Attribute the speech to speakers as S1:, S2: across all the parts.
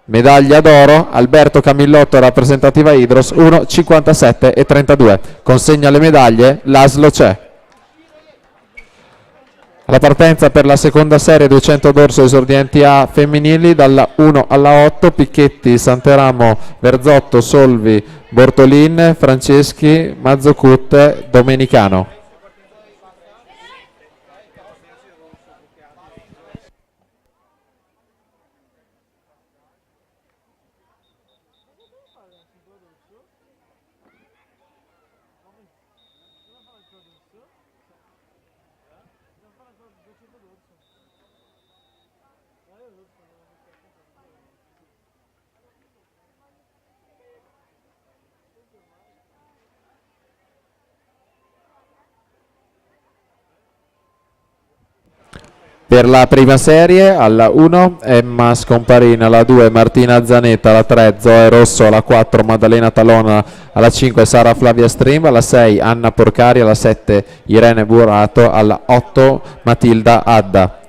S1: Medaglia d'oro Alberto Camillotto, rappresentativa Idros, 1,57 e 32. Consegna le medaglie Laszlo C'è. La partenza per la seconda serie 200 dorso esordienti A femminili dalla 1 alla 8, Picchetti, Santeramo, Verzotto, Solvi, Bortolin, Franceschi, Mazzocut, Domenicano. Per la prima serie alla 1 Emma Scomparina, alla 2 Martina Zanetta, alla 3 Zoe Rosso, alla 4 Maddalena Talona, alla 5 Sara Flavia Stream, alla 6 Anna Porcari, alla 7 Irene Burato, alla 8 Matilda Adda.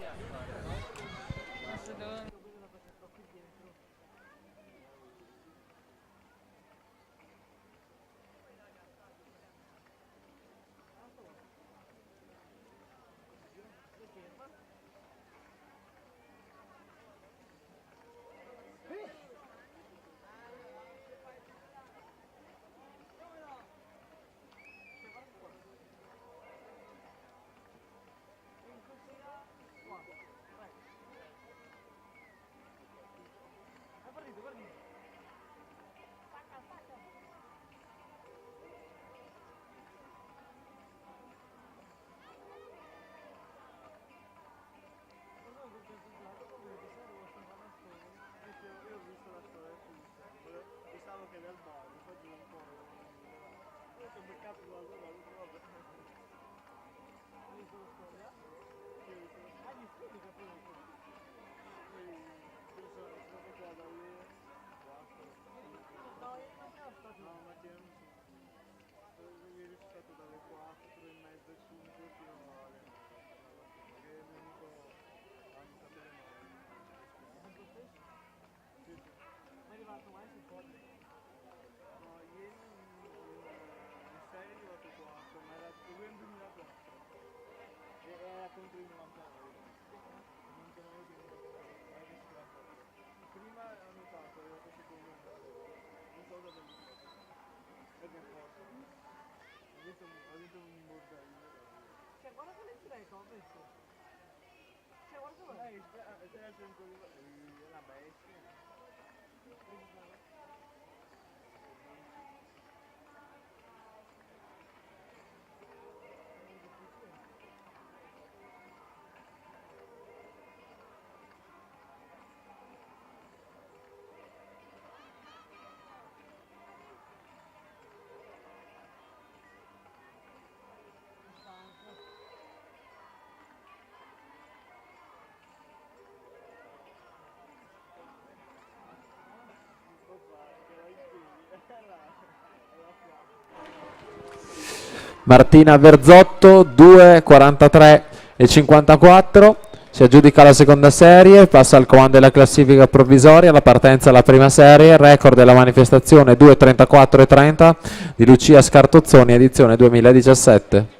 S1: Martina Verzotto 2,43 e 54, si aggiudica la seconda serie, passa al comando della classifica provvisoria, la partenza alla prima serie, record della manifestazione 2,34 e 30 di Lucia Scartozzoni, edizione 2017.